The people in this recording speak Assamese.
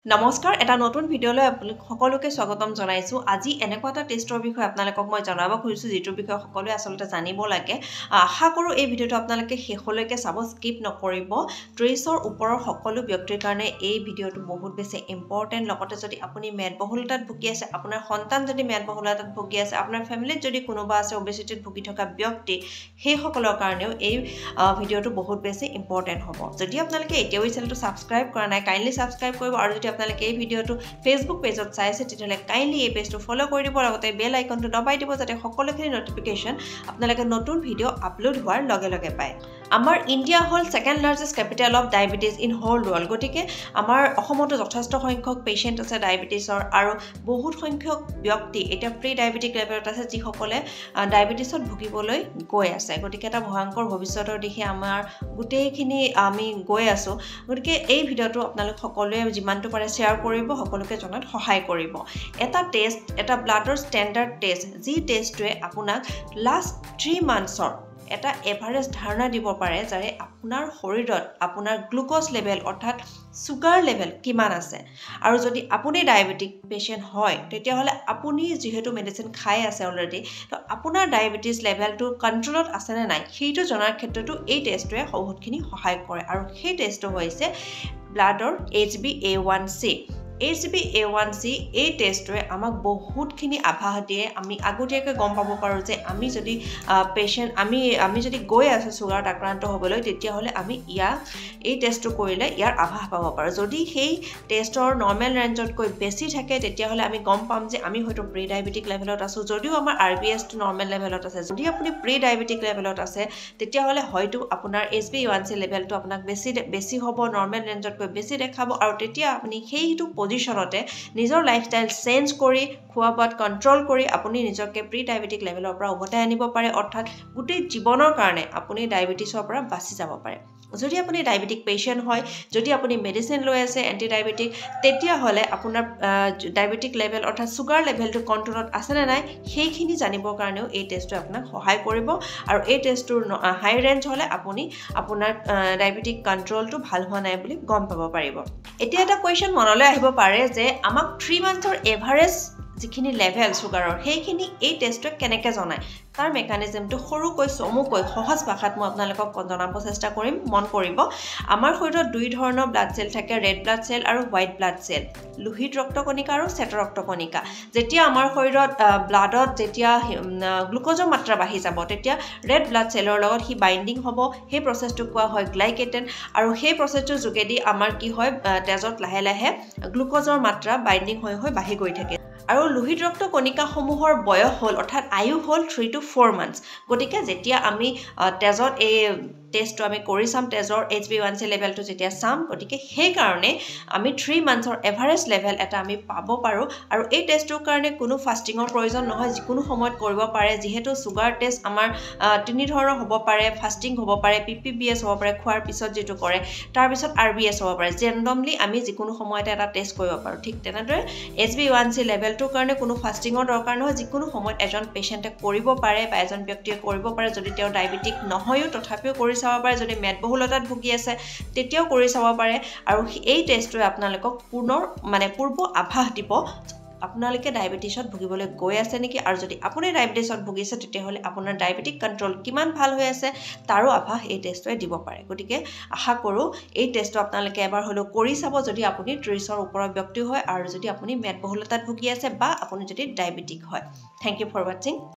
নমস্কাৰ এটা নতুন ভিডিঅলৈ আপোনালোক সকলোকে স্বাগতম জনাইছো আজি এনেকুৱা এটা টেষ্টৰ বিষয়ে আপোনালোকক মই জনাব খুজিছো যেটোৰ বিষয়ে সকলোৱে আসলতে জানিব লাগে আশা কৰো এই ভিডিঅটো আপোনালোকে শেষলৈকে চাব স্কিপ নকৰিব 30ৰ ওপৰৰ সকলো ব্যক্তিৰ কাৰণে এই ভিডিঅটো বহুত বেছি ইম্পৰ্টেন্ট লগতে যদি আপুনি মেদবহুলতাত ভুগি আছে আপোনাৰ সন্তান যদি মেদবহুলতাত ভুগি আছে আপোনাৰ ফ্যামিলিত যদি কোনোবা আছে ওবেসিটিত ভুগি থকা ব্যক্তি সেই সকলৰ কাৰণেও এই ভিডিঅটো বহুত বেছি ইম্পৰ্টেন্ট হ'ব যদি আপোনালোকে এতিয়াও এই চেনেলটো সাবস্ক্ৰাইব কৰা নাই কাইন্ডলি সাবস্ক্ৰাইব কৰিব আৰু যদি আপোনালোকে এই ভিডিঅটো ফেসবুক পেজত চাই আছে তেতিয়াহলে কাইন্ডলি এই পেজটো ফলো কৰি দিব লগতে বেল আইকনটো দবাই দিব যাতে সকলোখিনি নটিফিকেশন আপোনালোকে নতুন ভিডিঅ আপলোড হোৱাৰ লগে লগে পায় আমাৰ ইন্ডিয়া হল second largest capital of diabetes in whole world গতিকে আমাৰ অসমতো যথেষ্ট সংখ্যক পেশেন্ট আছে ডায়াবেটিসৰ আৰু বহুত সংখ্যক ব্যক্তি এটা প্ৰি ডায়াবেটিক লেভেলত আছে যি সকলে ডায়াবেটিসত ভুগিবলৈ গৈ আছে গতিকে এটা ভয়ংকৰ ভৱিষ্যতৰ দিশে আমাৰ গুটেইখিনি আমি গৈ আছো গতিকে এই ভিডিঅটো আপোনালোক সকলোৱে যিমানটো পাৰে শেয়াৰ কৰিব সকলোকে জনাত সহায় কৰিব এটা টেষ্ট এটা ব্লাডৰ ষ্টেণ্ডাৰ্ড টেষ্ট যি টেষ্টটোৱে আপোনাক লাষ্ট 3 মান্থছৰ এটা এভাৰেজ ধাৰণা দিব পাৰে যে আপোনাৰ শৰীৰত আপোনাৰ গ্লুকোজ লেভেল অৰ্থাৎ সুগাৰ লেভেল কিমান আছে আৰু যদি আপুনি ডায়াবেটিক পেশেন্ট হয় তেতিয়া হলে আপুনি যেহেতু মেডিসিন খাই আছে অলৰেডি তো আপোনাৰ ডায়াবেটিস লেভেলটো কন্ট্ৰোলত আছে নে নাই সেইটো জনাৰ ক্ষেত্ৰতো এই টেষ্টটোৱে বহুতখিনি সহায় কৰে আৰু সেই টেষ্টটো হৈছে ব্লাডৰ HbA1c HbA1c এই টেষ্টটোৱে আমাক বহুতখিনি আভাস দিয়ে আমি আগতীয়াকৈ গম পাব পাৰো যে আমি যদি পেশেন্ট আমি যদি গৈ আছে সুগাৰত আক্ৰান্ত হ'বলৈ তেতিয়া হলে আমি এই টেষ্টটো কৰিলে ইয়াৰ আভাস পাব পাৰো যদি সেই টেষ্টৰ নৰ্মেল ৰেঞ্জত কৈ বেছি থাকে তেতিয়া হলে আমি গম পাম যে আমি হয়তো প্ৰি ডায়াবেটিক লেভেলত আছো যদিও আমাৰ RBS টো নৰ্মেল লেভেলত আছে যদি আপুনি প্ৰি ডায়াবেটিক লেভেলত আছে তেতিয়া হলে হয়তো আপোনাৰ HbA1c লেভেলটো আপোনাক বেছি হ'ব নৰ্মেল ৰেঞ্জত কৈ বেছি দেখাব আৰু তেতিয়া আপুনি সেইটো পজিশনতে নিজৰ লাইফষ্টাইল চেঞ্জ কৰি খোৱা বোৱাত কন্ট্ৰোল কৰি আপুনি নিজকে প্ৰি ডায়াবেটিক লেভেলৰ পৰা উভতাই আনিব পাৰে অৰ্থাৎ গোটেই জীৱনৰ কাৰণে আপুনি ডায়াবেটিসৰ পৰা বাচি যাব পাৰে যদি আপুনি ডায়াবেটিক পেশেন্ট হয় যদি আপুনি মেডিসিন লৈ আছে এন্টি ডায়াবেটিক তেতিয়া হলে আপোনাৰ ডায়াবেটিক লেভেল অৰ্থাৎ সুগাৰ লেভেলটো কন্ট্ৰোলত আছে নে নাই সেইখিনি জানিবৰ কাৰণেও এই টেষ্টটো আপোনাক সহায় কৰিব আৰু এই টেষ্টটোৰ হাই ৰেঞ্জ হলে আপুনি আপোনাৰ ডায়াবেটিক কন্ট্ৰোলটো ভাল হোৱা নাই বুলি গম পাব পাৰিব এতিয়া এটা কোৱেশ্চন মনলৈ আহিব পাৰে যে আমাক 3 মান্থৰ এভাৰেজ যিখিনি লেভেল সুগাৰৰ সেইখিনি এই টেষ্টটো কেনেকৈ জনায় তাৰ মেকানিজমটো সৰুকৈ চমুকৈ সহজ ভাষাত মই আপোনালোকক জনাব চেষ্টা কৰিম মন কৰিব আমাৰ শৰীৰত দুই ধৰণৰ ব্লাড সেল থাকে ৰেড ব্লাড সেল আৰু হোৱাইট ব্লাড সেল লোহিত ৰক্তকণিকা আৰু শ্বেত ৰক্তকণিকা যেতিয়া আমাৰ শৰীৰত ব্লাডত যেতিয়া গ্লুকোজৰ মাত্ৰা বাঢ়ি যাব তেতিয়া ৰেড ব্লাড সেলৰ লগত হি বাইন্ডিং হ'ব সেই প্ৰসেছটো কোৱা হয় গ্লাইকেটেন আৰু সেই প্ৰসেছটোৰ যোগেদি আমাৰ কি হয় তেজত লাহে লাহে গ্লুকোজৰ মাত্ৰা বাইন্ডিং হৈ বাঢ়ি গৈ থাকে আৰু লোহিত ৰক্ত কণিকাসমূহৰ বয়স হ'ল অৰ্থাৎ আয়ু হ'ল 3 to 4 মান্থছ গতিকে যেতিয়া আমি তেজত এই টেষ্টটো আমি কৰি চাম তেজৰ HbA1c লেভেলটো যেতিয়া চাম গতিকে সেই কাৰণে আমি 3 মান্থছৰ এভাৰেজ লেভেল এটা আমি পাব পাৰো আৰু এই টেষ্টটোৰ কাৰণে কোনো ফাস্টিংৰ প্ৰয়োজন নহয় যিকোনো সময়ত কৰিব পাৰে যেহেতু সুগাৰ টেষ্ট আমাৰ তিনি ধৰণৰ হ'ব পাৰে ফাস্টিং হ'ব পাৰে PPBS হ'ব পাৰে খোৱাৰ পিছত যেটো কৰে তাৰ পিছত RBS হ'ব পাৰে ৰেন্ডমলি আমি যিকোনো সময়তে এটা টেষ্ট কৰিব পাৰো ঠিক তেনেদৰে HbA1c লেভেলটোৰ কাৰণে কোনো ফাস্টিংৰ দৰকাৰ নহয় যিকোনো সময়ত এজন পেশেন্টে কৰিব পাৰে বা এজন ব্যক্তিয়ে কৰিব পাৰে যদি তেওঁ ডায়াবেটিক নহয়ও তথাপিও কৰি চাব পাৰে যদি মেদবহুলতাত ভুগি আছে তেতিয়াও কৰি চাব পাৰে আৰু এই টেষ্টটোৱে আপোনালোকক পূৰ্ব আভাস দিব আপোনালোকে ডায়াবেটিসত ভুগিবলৈ গৈ আছে নেকি আৰু যদি আপুনি ডায়াবেটিসত ভুগিছে তেতিয়া হলে আপোনাৰ ডায়াবেটিক কন্ট্ৰোল কিমান ভাল হৈ আছে তাৰো আভাস এই টেষ্টটোৱে দিব পাৰে গতিকে আশা কৰো এই টেষ্টটো আপোনালোকে এবাৰ হলো কৰি চাব যদি আপুনি 30ৰ ওপৰৰ ব্যক্তি হয় আৰু যদি আপুনি মেদবহুলতাত ভুগি আছে বা আপুনি যদি ডায়াবেটিক হয় থ্যাংক ইউ ফৰ ওয়াচিং